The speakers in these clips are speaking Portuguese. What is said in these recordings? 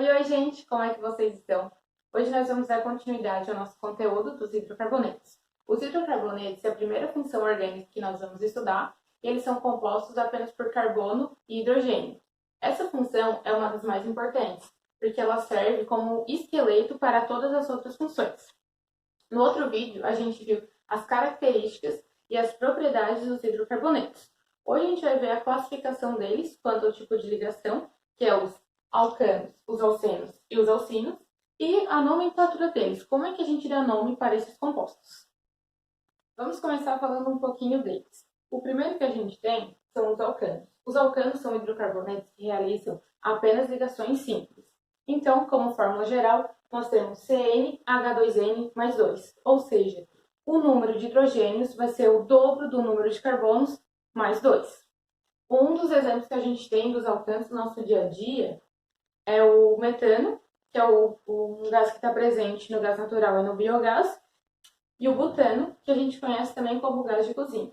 Oi, gente! Como é que vocês estão? Hoje nós vamos dar continuidade ao nosso conteúdo dos hidrocarbonetos. Os hidrocarbonetos é a primeira função orgânica que nós vamos estudar e eles são compostos apenas por carbono e hidrogênio. Essa função é uma das mais importantes, porque ela serve como esqueleto para todas as outras funções. No outro vídeo, a gente viu as características e as propriedades dos hidrocarbonetos. Hoje a gente vai ver a classificação deles quanto ao tipo de ligação, que é os alcanos, os alcenos e os alcinos, e a nomenclatura deles, como é que a gente dá nome para esses compostos. Vamos começar falando um pouquinho deles. O primeiro que a gente tem são os alcanos. Os alcanos são hidrocarbonetos que realizam apenas ligações simples. Então, como fórmula geral, nós temos CnH2n mais 2, ou seja, o número de hidrogênios vai ser o dobro do número de carbonos mais 2. Um dos exemplos que a gente tem dos alcanos no nosso dia a dia é o metano, que é um gás que está presente no gás natural e no biogás, e o butano, que a gente conhece também como gás de cozinha.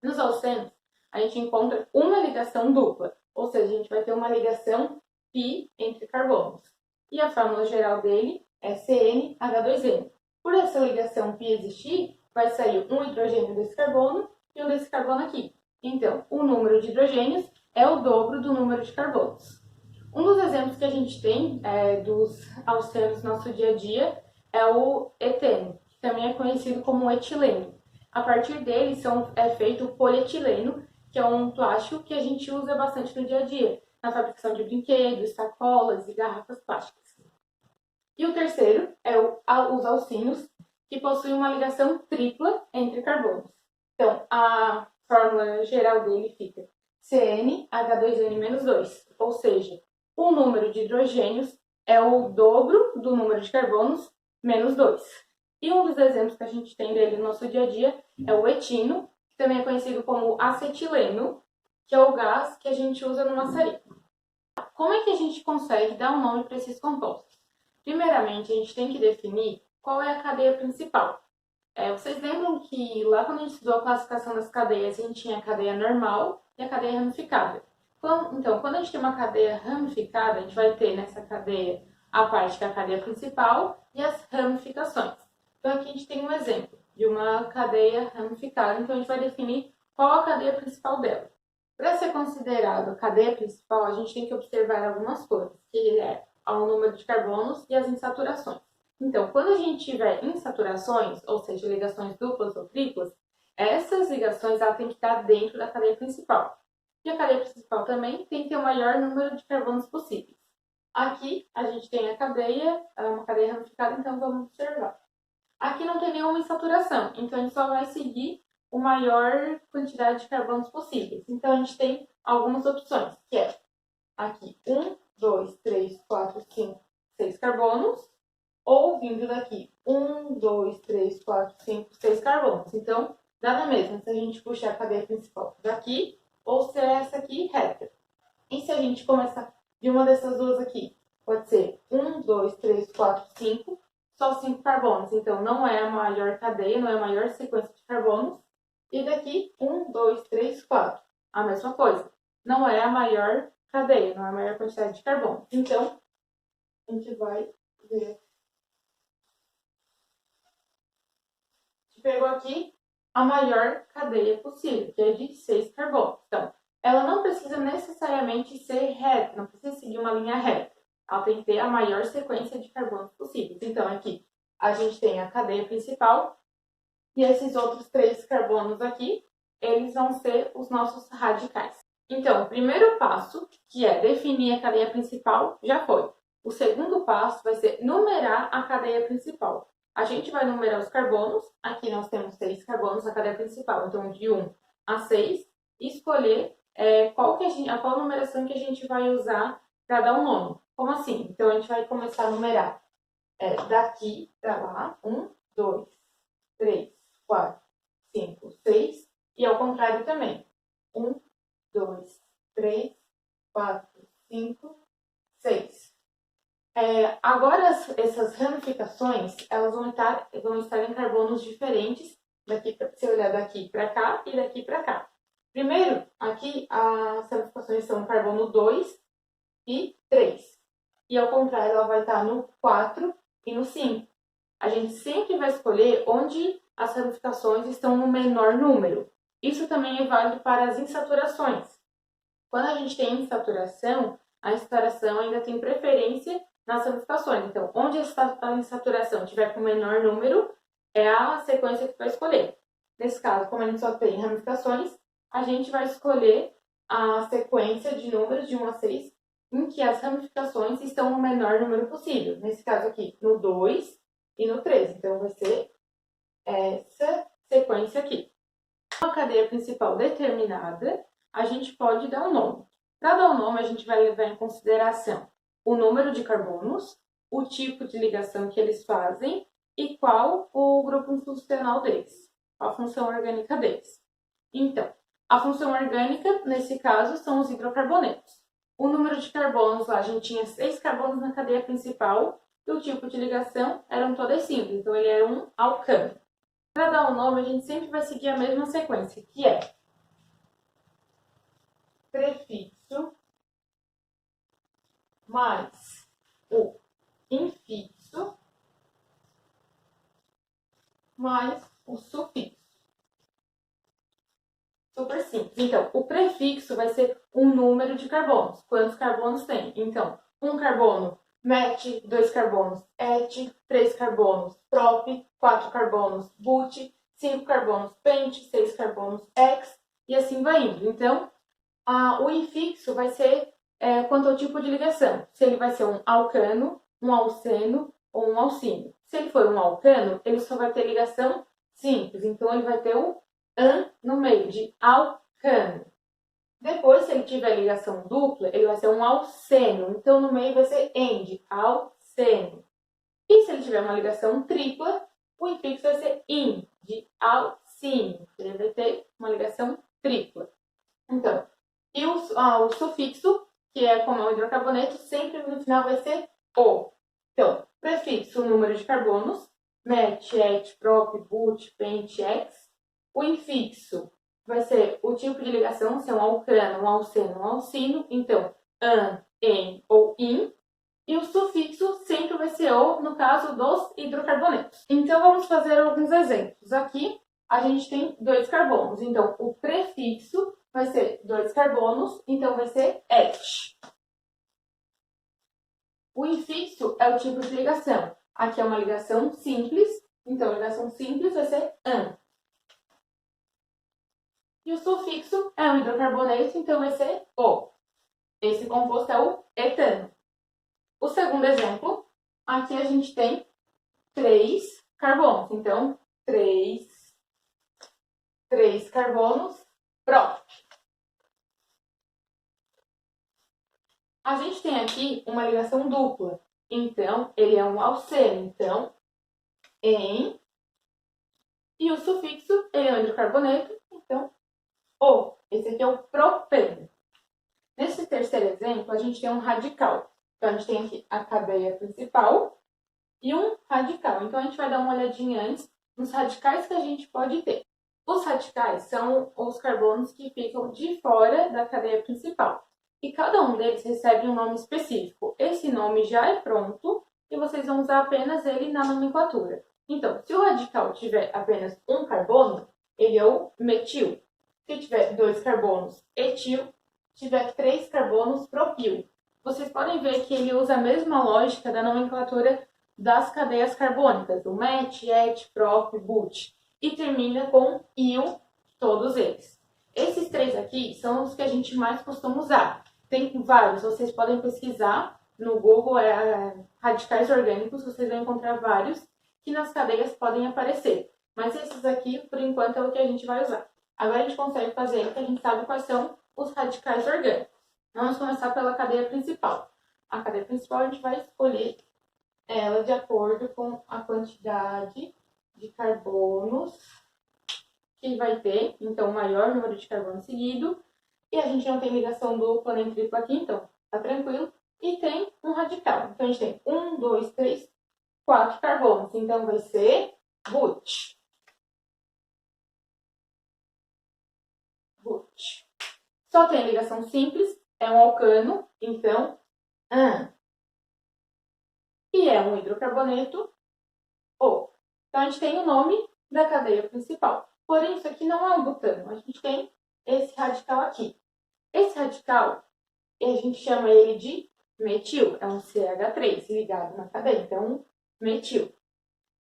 Nos alcenos, a gente encontra uma ligação dupla, ou seja, a gente vai ter uma ligação π entre carbonos. E a fórmula geral dele é CnH2n. Por essa ligação π existir, vai sair um hidrogênio desse carbono e um desse carbono aqui. Então, o número de hidrogênios é o dobro do número de carbonos. Um dos exemplos que a gente tem dos alcenos no nosso dia a dia é o eteno, que também é conhecido como etileno. A partir dele é feito o polietileno, que é um plástico que a gente usa bastante no dia a dia, na fabricação de brinquedos, sacolas e garrafas plásticas. E o terceiro é os alcinos, que possuem uma ligação tripla entre carbonos. Então, a fórmula geral dele fica CnH2n-2, ou seja, o número de hidrogênios é o dobro do número de carbonos menos 2. E um dos exemplos que a gente tem dele no nosso dia a dia é o etino, que também é conhecido como acetileno, que é o gás que a gente usa no maçarico. Como é que a gente consegue dar um nome para esses compostos? Primeiramente, a gente tem que definir qual é a cadeia principal. Vocês lembram que lá quando a gente estudou a classificação das cadeias, a gente tinha a cadeia normal e a cadeia ramificada. Então, quando a gente tem uma cadeia ramificada, a gente vai ter nessa cadeia a parte que é a cadeia principal e as ramificações. Então, aqui a gente tem um exemplo de uma cadeia ramificada, então a gente vai definir qual a cadeia principal dela. Para ser considerado a cadeia principal, a gente tem que observar algumas coisas, que é o número de carbonos e as insaturações. Então, quando a gente tiver insaturações, ou seja, ligações duplas ou triplas, essas ligações têm que estar dentro da cadeia principal. E a cadeia principal também tem que ter o maior número de carbonos possíveis. Aqui a gente tem a cadeia, uma cadeia ramificada, então vamos observar. Aqui não tem nenhuma insaturação, então a gente só vai seguir a maior quantidade de carbonos possíveis. Então a gente tem algumas opções, que é aqui 1, 2, 3, 4, 5, 6 carbonos, ou vindo daqui 1, 2, 3, 4, 5, 6 carbonos. Então, dá na mesma se a gente puxar a cadeia principal daqui ou se é essa aqui reta. E se a gente começar de uma dessas duas aqui, pode ser 1, 2, 3, 4, 5, só 5 carbonos. Então, não é a maior cadeia, não é a maior sequência de carbonos. E daqui, 1, 2, 3, 4. A mesma coisa. Não é a maior cadeia, não é a maior quantidade de carbono. Então, a gente vai ver. A gente pegou aqui a maior cadeia possível, que é de 6 carbonos. Então, ela não precisa necessariamente ser reta, não precisa seguir uma linha reta. Ela tem que ter a maior sequência de carbonos possíveis. Então, aqui a gente tem a cadeia principal e esses outros 3 carbonos aqui, eles vão ser os nossos radicais. Então, o primeiro passo, que é definir a cadeia principal, já foi. O segundo passo vai ser numerar a cadeia principal. A gente vai numerar os carbonos. Aqui nós temos 6 carbonos na cadeia principal, então de 1 a 6. E escolher qual numeração que a gente vai usar para dar um nome. Como assim? Então, a gente vai começar a numerar daqui para lá. 1, 2, 3, 4, 5, 6. E ao contrário também. 1, 2, 3, 4, 5, 6. Agora, essas ramificações, elas vão estar em carbonos diferentes, se olhar daqui para cá e daqui para cá. Primeiro, aqui as ramificações são carbono 2 e 3. e ao contrário, ela vai estar no 4 e no 5. A gente sempre vai escolher onde as ramificações estão no menor número. Isso também é válido para as insaturações. Quando a gente tem insaturação, a insaturação ainda tem preferência nas ramificações. Então, onde a insaturação tiver com o menor número, é a sequência que vai escolher. Nesse caso, como a gente só tem ramificações, a gente vai escolher a sequência de números de 1 a 6, em que as ramificações estão no menor número possível. Nesse caso aqui, no 2 e no 3. Então, vai ser essa sequência aqui. Uma cadeia principal determinada, a gente pode dar um nome. Para dar um nome, a gente vai levar em consideração o número de carbonos, o tipo de ligação que eles fazem e qual o grupo funcional deles, a função orgânica deles. Então, a função orgânica, nesse caso, são os hidrocarbonetos. O número de carbonos lá, a gente tinha 6 carbonos na cadeia principal e o tipo de ligação eram todas simples, então ele era um alcano. Para dar um nome, a gente sempre vai seguir a mesma sequência, que é prefixo mais o infixo mais o sufixo. Super simples. Então, o prefixo vai ser um número de carbonos. Quantos carbonos tem? Então, um carbono, met, 2 carbonos, et, 3 carbonos, prop, 4 carbonos, but, 5 carbonos, pent, 6 carbonos, ex, e assim vai indo. Então, o infixo vai ser quanto ao tipo de ligação. Se ele vai ser um alcano, um alceno ou um alcino. Se ele for um alcano, ele só vai ter ligação simples. Então, ele vai ter o an no meio, de alcano. Depois, se ele tiver ligação dupla, ele vai ser um alceno. Então, no meio vai ser end, alceno. E se ele tiver uma ligação tripla, o infixo vai ser in, de alcino. Ele vai ter uma ligação tripla. Então, e o sufixo, que é como é o hidrocarboneto, sempre no final vai ser o. Então, prefixo, o número de carbonos, met, et, prop, but, pent, ex. O infixo vai ser o tipo de ligação, se é um alcano, um alceno, um alcino. Então, an, en ou in. E o sufixo sempre vai ser o, no caso dos hidrocarbonetos. Então, vamos fazer alguns exemplos. Aqui, a gente tem 2 carbonos. Então, o prefixo vai ser 2 carbonos, então vai ser et. O infixo é o tipo de ligação. Aqui é uma ligação simples, então a ligação simples vai ser an. E o sufixo é um hidrocarboneto, então vai ser o. Esse composto é o etano. O segundo exemplo, aqui a gente tem 3 carbonos. Então, 3 carbonos, prop. A gente tem aqui uma ligação dupla. Então, ele é um alceno. Então, em. E o sufixo, ele é um hidrocarboneto. Então, o. Esse aqui é o propeno. Nesse terceiro exemplo, a gente tem um radical. Então, a gente tem aqui a cadeia principal e um radical. Então, a gente vai dar uma olhadinha antes nos radicais que a gente pode ter. Os radicais são os carbonos que ficam de fora da cadeia principal. E cada um deles recebe um nome específico. Esse nome já é pronto e vocês vão usar apenas ele na nomenclatura. Então, se o radical tiver apenas um carbono, ele é o metil. Se tiver 2 carbonos, etil. Se tiver 3 carbonos, propil. Vocês podem ver que ele usa a mesma lógica da nomenclatura das cadeias carbônicas, o met, et, prop, but. E termina com il, todos eles. Esses 3 aqui são os que a gente mais costuma usar. Tem vários, vocês podem pesquisar no Google, radicais orgânicos, vocês vão encontrar vários que nas cadeias podem aparecer. Mas esses aqui, por enquanto, é o que a gente vai usar. Agora a gente consegue fazer, porque a gente sabe quais são os radicais orgânicos. Vamos começar pela cadeia principal. A cadeia principal a gente vai escolher ela de acordo com a quantidade de carbonos que vai ter, então, o maior número de carbono seguido. E a gente não tem ligação dupla nem tripla aqui, então tá tranquilo. E tem um radical. Então, a gente tem 1, 2, 3, 4 carbonos. Então, vai ser but. But. Só tem ligação simples, é um alcano, então, an. é um hidrocarboneto O. Então, a gente tem o nome da cadeia principal. Porém, isso aqui não é um butano. A gente tem esse radical aqui. Esse radical, a gente chama ele de metil. É um CH3 ligado na cadeia. Então, metil.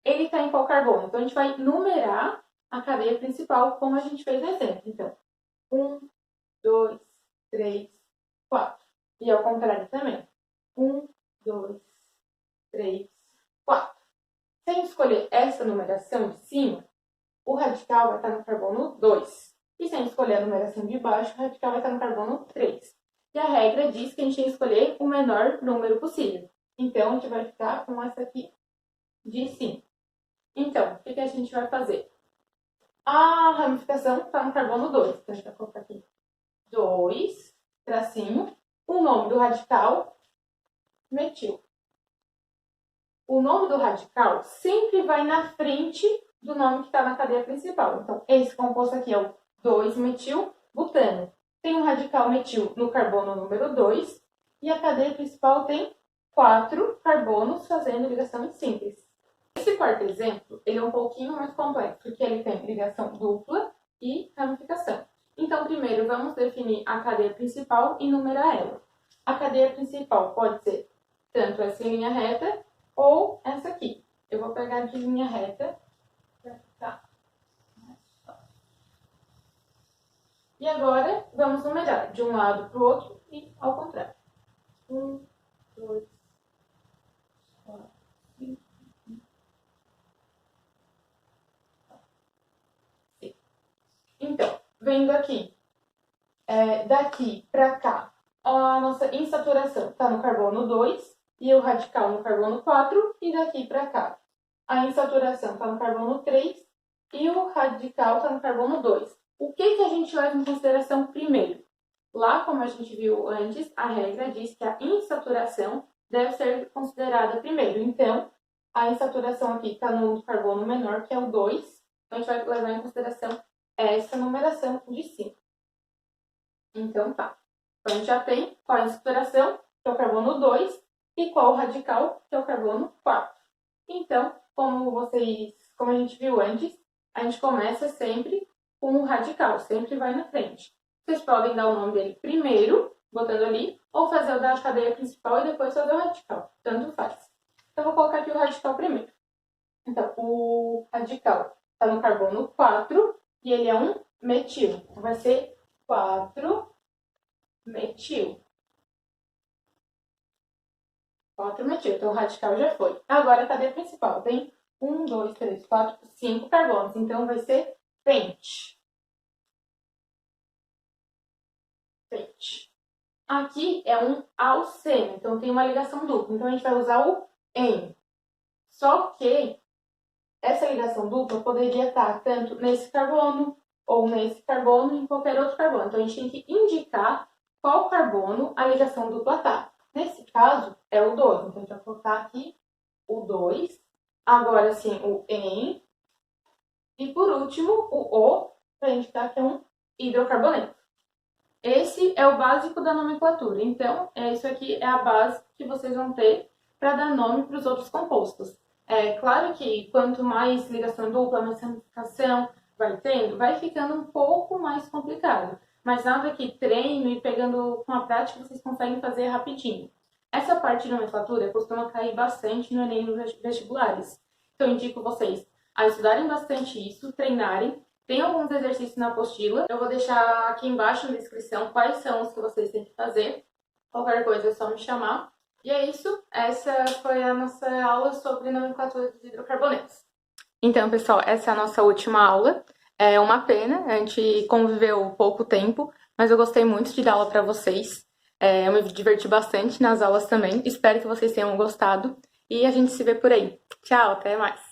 Ele está em qual carbono? Então, a gente vai numerar a cadeia principal, como a gente fez no exemplo. Então, 1, 2, 3, 4. E ao contrário também. 1, 2, 3, 4. Se a gente escolher essa numeração de cima, o radical vai estar no carbono 2. E se a gente escolher a numeração de baixo, o radical vai estar no carbono 3. E a regra diz que a gente tem que escolher o menor número possível. Então, a gente vai ficar com essa aqui de 5. Então, o que a gente vai fazer? A ramificação está no carbono 2. Então, a gente vai colocar aqui 2, tracinho, o nome do radical, metil. O nome do radical sempre vai na frente do nome que está na cadeia principal. Então, esse composto aqui é o 2-metil-butano. Tem um radical metil no carbono número 2 e a cadeia principal tem 4 carbonos fazendo ligação em síntese. Esse quarto exemplo, ele é um pouquinho mais complexo, porque ele tem ligação dupla e ramificação. Então, primeiro, vamos definir a cadeia principal e numerar ela. A cadeia principal pode ser tanto essa em linha reta ou essa aqui. Eu vou pegar de linha reta para ficar mais fácil. E agora, vamos numerar de um lado para o outro e ao contrário. 1, 2, 4, 5, 6. Então, vendo aqui, daqui para cá, a nossa insaturação está no carbono 2 e o radical no carbono 4, e daqui para cá, a insaturação está no carbono 3 e o radical está no carbono 2. O que a gente leva em consideração primeiro? Lá, como a gente viu antes, a regra diz que a insaturação deve ser considerada primeiro. Então, a insaturação aqui está no carbono menor, que é o 2. Então, a gente vai levar em consideração essa numeração de cima. Então, tá. Então, a gente já tem qual é a insaturação, que é o carbono 2, e qual o radical, que é o carbono 4. Então, como a gente viu antes, a gente começa sempre com o radical, sempre vai na frente. Vocês podem dar o nome dele primeiro, botando ali, ou fazer o da cadeia principal e depois fazer o radical. Tanto faz. Então, eu vou colocar aqui o radical primeiro. Então, o radical está no carbono 4 e ele é um metil. Então, vai ser 4-metil. 4-metil. Então, o radical já foi. Agora, a cadeia principal tem 1, 2, 3, 4, 5 carbonos. Então, vai ser pente. Aqui é um alceno, então tem uma ligação dupla. Então, a gente vai usar o en. Só que essa ligação dupla poderia estar tanto nesse carbono ou nesse carbono em qualquer outro carbono. Então, a gente tem que indicar qual carbono a ligação dupla está. Nesse caso, é o 2. Então, a gente vai colocar aqui o 2. Agora, sim, o en. E, por último, o O, para indicar que é um hidrocarboneto. Esse é o básico da nomenclatura. Então, isso aqui é a base que vocês vão ter para dar nome para os outros compostos. É claro que quanto mais ligação dupla, mais ramificação vai tendo, vai ficando um pouco mais complicado. Mas nada que treino e pegando com a prática vocês conseguem fazer rapidinho. Essa parte de nomenclatura costuma cair bastante no Enem nos vestibulares. Então, eu indico vocês a estudarem bastante isso, treinarem. Tem alguns exercícios na apostila. Eu vou deixar aqui embaixo na descrição quais são os que vocês têm que fazer. Qualquer coisa é só me chamar. E é isso. Essa foi a nossa aula sobre nomenclatura dos hidrocarbonetos. Então, pessoal, essa é a nossa última aula. É uma pena, a gente conviveu pouco tempo, mas eu gostei muito de dar aula para vocês. Eu me diverti bastante nas aulas também. Espero que vocês tenham gostado. E a gente se vê por aí. Tchau, até mais!